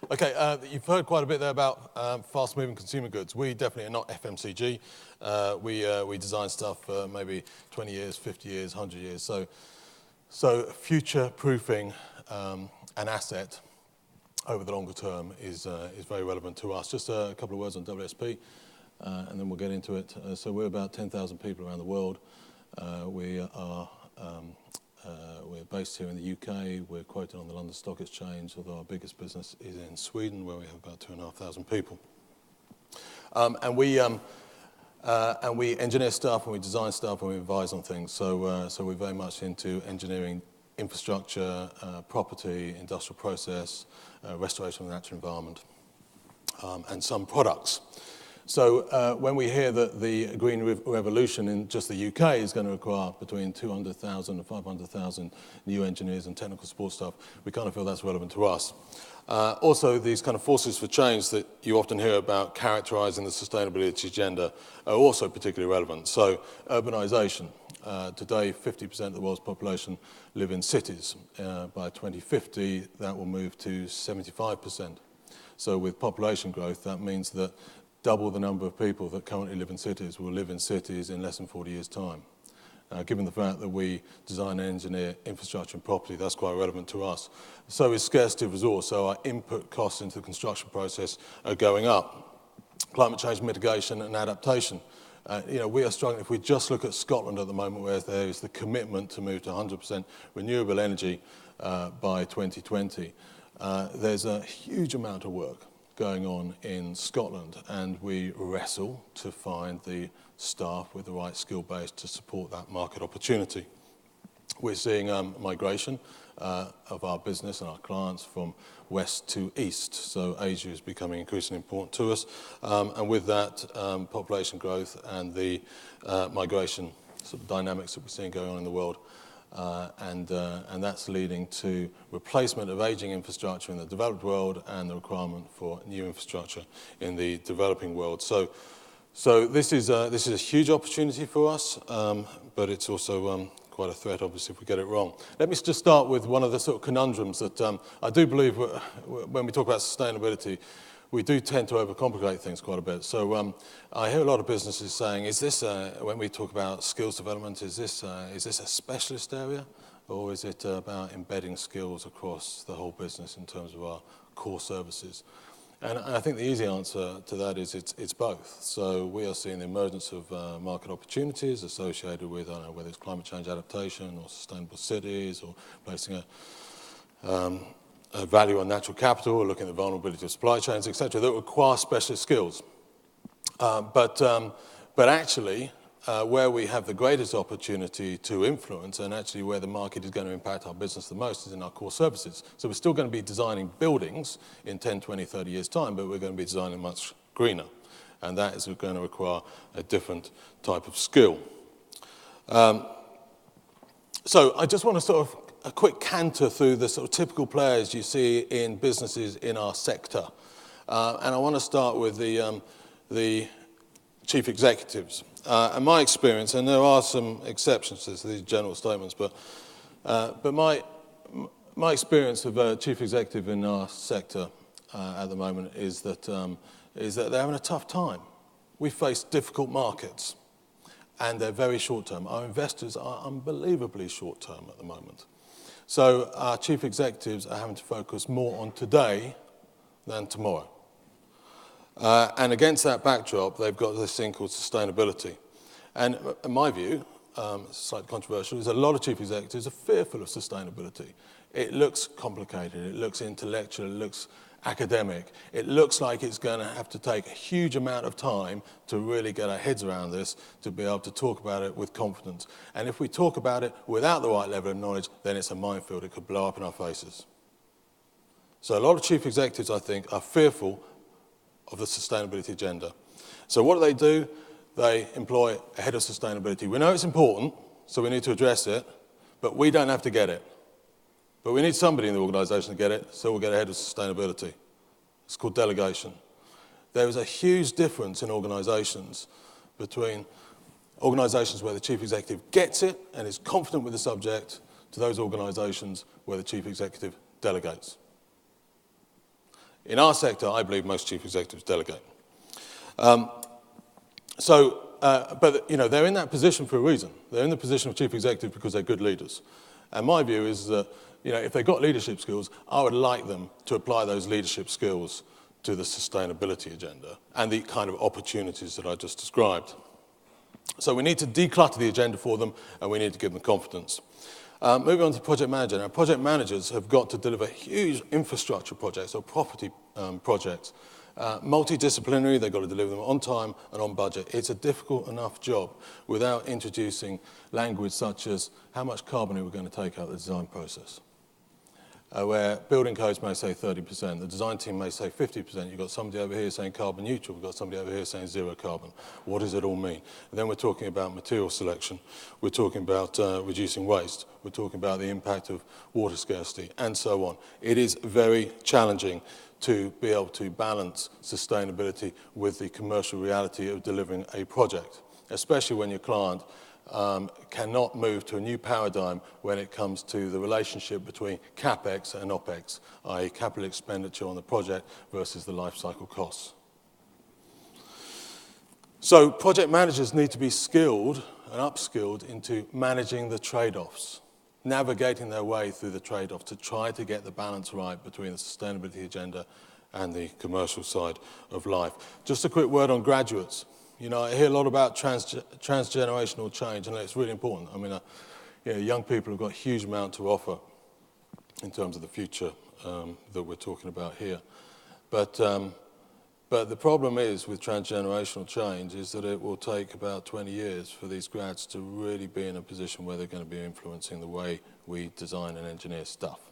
Okay, you've heard quite a bit there about fast-moving consumer goods. We definitely are not FMCG. We design stuff for maybe 20 years, 50 years, 100 years. So future-proofing an asset over the longer term is very relevant to us. Just a couple of words on WSP, and then we'll get into it. So we're about 10,000 people around the world. We're based here in the UK. We're quoted on the London Stock Exchange, although our biggest business is in Sweden, where we have about 2,500 people. And we engineer stuff, and we design stuff, and we advise on things. So we're very much into engineering infrastructure, property, industrial process, restoration of the natural environment, and some products. So when we hear that the green revolution in just the UK is going to require between 200,000 and 500,000 new engineers and technical support staff, we kind of feel that's relevant to us. Also, these kind of forces for change that you often hear about characterizing the sustainability agenda are also particularly relevant. So urbanization. Today, 50% of the world's population live in cities. By 2050, that will move to 75%. So with population growth, that means that double the number of people that currently live in cities will live in cities in less than 40 years' time. Given the fact that we design and engineer infrastructure and property, that's quite relevant to us. So is scarcity of resource, so our input costs into the construction process are going up. Climate change mitigation and adaptation. We are struggling. If we just look at Scotland at the moment, where there is the commitment to move to 100% renewable energy by 2020, there's a huge amount of work going on in Scotland, and we wrestle to find the staff with the right skill base to support that market opportunity. We're seeing migration of our business and our clients from west to east, so Asia is becoming increasingly important to us, and with that, population growth and the migration sort of dynamics that we're seeing going on in the world. And that's leading to replacement of aging infrastructure in the developed world and the requirement for new infrastructure in the developing world. So this is a huge opportunity for us, but it's also quite a threat, obviously, if we get it wrong. Let me just start with one of the sort of conundrums that I do believe when we talk about sustainability, we do tend to overcomplicate things quite a bit. So I hear a lot of businesses saying, is this, when we talk about skills development, is this a specialist area, or is it about embedding skills across the whole business in terms of our core services? And I think the easy answer to that is it's both. So we are seeing the emergence of market opportunities associated with, I don't know, whether it's climate change adaptation or sustainable cities or placing a value on natural capital, or looking at the vulnerability of supply chains, etc., that require specialist skills. But actually, where we have the greatest opportunity to influence, and actually where the market is going to impact our business the most, is in our core services. So we're still going to be designing buildings in 10, 20, 30 years' time, but we're going to be designing much greener. And that is going to require a different type of skill. So I just want to sort of a quick canter through the sort of typical players you see in businesses in our sector. And I want to start with the chief executives. And my experience, and there are some exceptions to these general statements, but my experience of a chief executive in our sector at the moment is that they're having a tough time. We face difficult markets, and they're very short-term. Our investors are unbelievably short-term at the moment. So our chief executives are having to focus more on today than tomorrow. And against that backdrop, they've got this thing called sustainability. And in my view, slightly controversial, is a lot of chief executives are fearful of sustainability. It looks complicated, it looks intellectual, it looks academic. It looks like it's going to have to take a huge amount of time to really get our heads around this, to be able to talk about it with confidence. And if we talk about it without the right level of knowledge, then it's a minefield. It could blow up in our faces. So a lot of chief executives, I think, are fearful of the sustainability agenda. So what do? They employ a head of sustainability. We know it's important, so we need to address it, but we don't have to get it. But we need somebody in the organisation to get it, so we'll get a head of sustainability. It's called delegation. There is a huge difference in organisations between organisations where the chief executive gets it and is confident with the subject to those organisations where the chief executive delegates. In our sector, I believe most chief executives delegate. But you know, they're in that position for a reason. They're in the position of chief executive because they're good leaders. And my view is that, you know, if they've got leadership skills, I would like them to apply those leadership skills to the sustainability agenda and the kind of opportunities that I just described. So we need to declutter the agenda for them, and we need to give them confidence. Moving on to project manager. Now, project managers have got to deliver huge infrastructure projects or property projects. Multidisciplinary, they've got to deliver them on time and on budget. It's a difficult enough job without introducing language such as how much carbon are we going to take out of the design process. Where building codes may say 30%, the design team may say 50%, you've got somebody over here saying carbon neutral, we've got somebody over here saying zero carbon. What does it all mean? And then we're talking about material selection, we're talking about reducing waste, we're talking about the impact of water scarcity, and so on. It is very challenging to be able to balance sustainability with the commercial reality of delivering a project, especially when your client cannot move to a new paradigm when it comes to the relationship between CapEx and OpEx, i.e. capital expenditure on the project versus the life cycle costs. So project managers need to be skilled and upskilled into managing the trade-offs, navigating their way through the trade-offs to try to get the balance right between the sustainability agenda and the commercial side of life. Just a quick word on graduates. You know, I hear a lot about transgenerational change, and it's really important. I mean, you know, young people have got a huge amount to offer in terms of the future that we're talking about here. But the problem is with transgenerational change is that it will take about 20 years for these grads to really be in a position where they're going to be influencing the way we design and engineer stuff.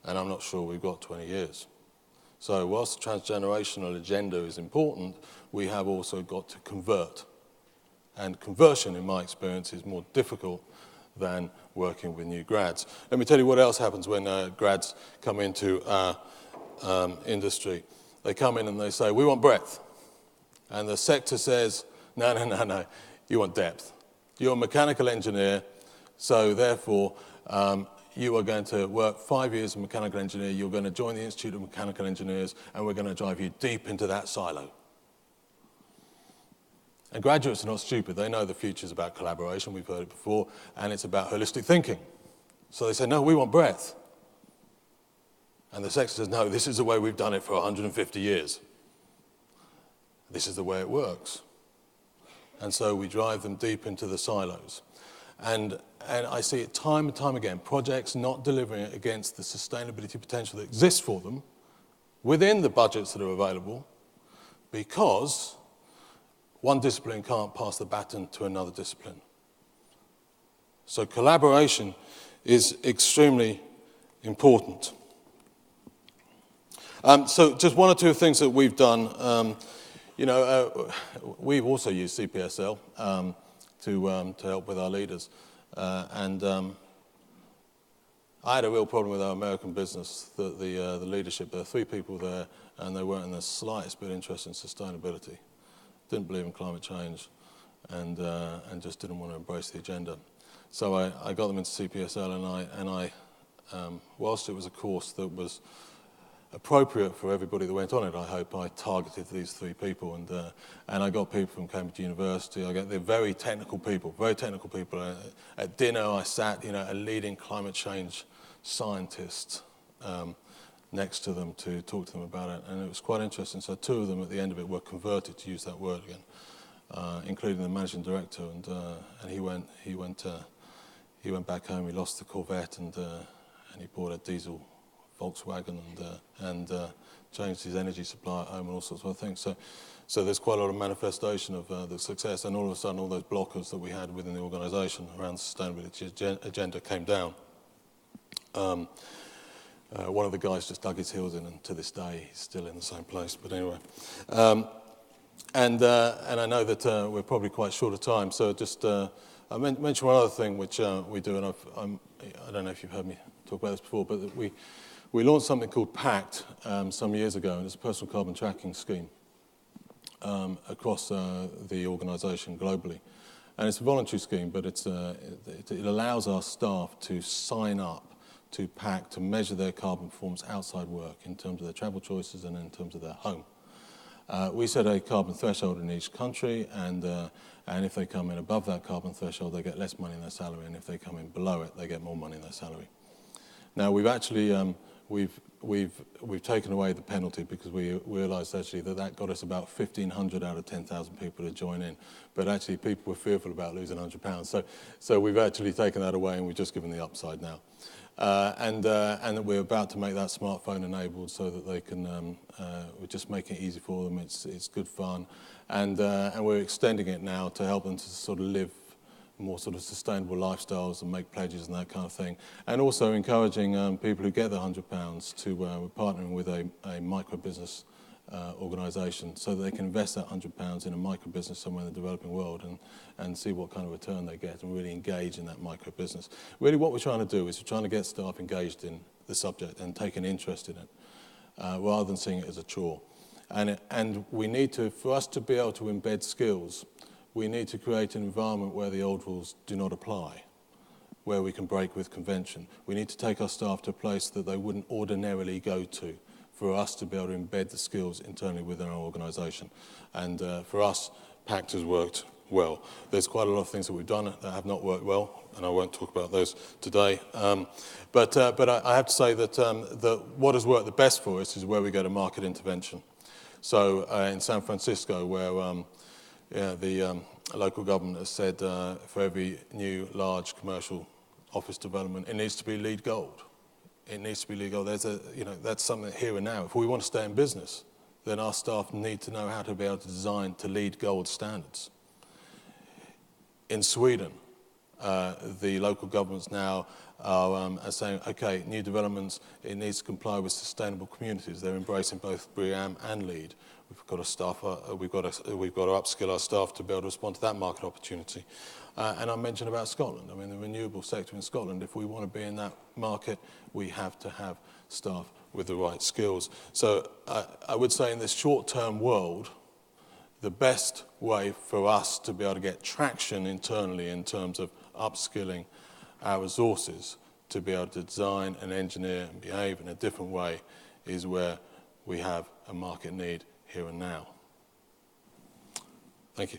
And I'm not sure we've got 20 years. So whilst the transgenerational agenda is important, we have also got to convert. And conversion, in my experience, is more difficult than working with new grads. Let me tell you what else happens when grads come into our industry. They come in and they say, we want breadth. And the sector says, no, you want depth. You're a mechanical engineer, so therefore you are going to work 5 years as a mechanical engineer, you're going to join the Institute of Mechanical Engineers, and we're going to drive you deep into that silo. And graduates are not stupid. They know the future's about collaboration, we've heard it before, and it's about holistic thinking. So they say, no, we want breadth. And the sector says, no, this is the way we've done it for 150 years. This is the way it works. And so we drive them deep into the silos. And I see it time and time again, projects not delivering it against the sustainability potential that exists for them within the budgets that are available because one discipline can't pass the baton to another discipline. So collaboration is extremely important. So just one or two things that we've done. We've also used CPSL to help with our leaders. I had a real problem with our American business, the leadership. There are 3 people there, and they weren't in the slightest bit interested in sustainability. Didn't believe in climate change, and just didn't want to embrace the agenda. So I got them into CPSL, and I whilst it was a course that was appropriate for everybody that went on it, I hope, I targeted these 3 people, and I got people from Cambridge University. They're very technical people, At dinner, I sat, a leading climate change scientist next to them to talk to them about it, and it was quite interesting. So 2 of them at the end of it were converted, to use that word again, including the managing director, and he went back home. He lost the Corvette, and he bought a diesel Volkswagen and changed his energy supply at home and all sorts of other things. So there's quite a lot of manifestation of the success, and all of a sudden all those blockers that we had within the organisation around the sustainability agenda came down. One of the guys just dug his heels in, and to this day he's still in the same place. But anyway, and I know that we're probably quite short of time, so just I mention one other thing which we do, and I don't know if you've heard me talk about this before, but we launched something called PACT some years ago, and it's a personal carbon tracking scheme across the organisation globally. And it's a voluntary scheme, but it allows our staff to sign up to PAC to measure their carbon performance outside work in terms of their travel choices and in terms of their home. We set a carbon threshold in each country, and if they come in above that carbon threshold, they get less money in their salary, and if they come in below it, they get more money in their salary. Now, we've actually we've taken away the penalty because we realised actually that got us about 1,500 out of 10,000 people to join in, but actually people were fearful about losing £100, so we've actually taken that away and we've just given the upside now. And we're about to make that smartphone enabled so that they can, we're just making it easy for them. It's good fun, and we're extending it now to help them to sort of live more sort of sustainable lifestyles and make pledges and that kind of thing. And also encouraging people who get the £100 to, we're partnering with a micro-business organisation so that they can invest that £100 in a micro-business somewhere in the developing world and see what kind of return they get and really engage in that micro-business. Really what we're trying to do is we're trying to get staff engaged in the subject and take an interest in it rather than seeing it as a chore. And we need to, for us to be able to embed skills, we need to create an environment where the old rules do not apply, where we can break with convention. We need to take our staff to a place that they wouldn't ordinarily go to for us to be able to embed the skills internally within our organisation. And for us, PACT has worked well. There's quite a lot of things that we've done that have not worked well, and I won't talk about those today. But I have to say that what has worked the best for us is where we go to market intervention. So in San Francisco, where the local government has said for every new large commercial office development, it needs to be LEED Gold. It needs to be LEED Gold. That's something here and now. If we want to stay in business, then our staff need to know how to be able to design to LEED Gold standards. In Sweden, the local governments now are saying, okay, new developments, it needs to comply with sustainable communities. They're embracing both BREEAM and LEED. We've got to upskill our staff to be able to respond to that market opportunity. And I mentioned about Scotland. I mean, the renewable sector in Scotland, if we want to be in that market, we have to have staff with the right skills. So I would say in this short-term world, the best way for us to be able to get traction internally in terms of upskilling our resources to be able to design and engineer and behave in a different way is where we have a market need here and now. Thank you.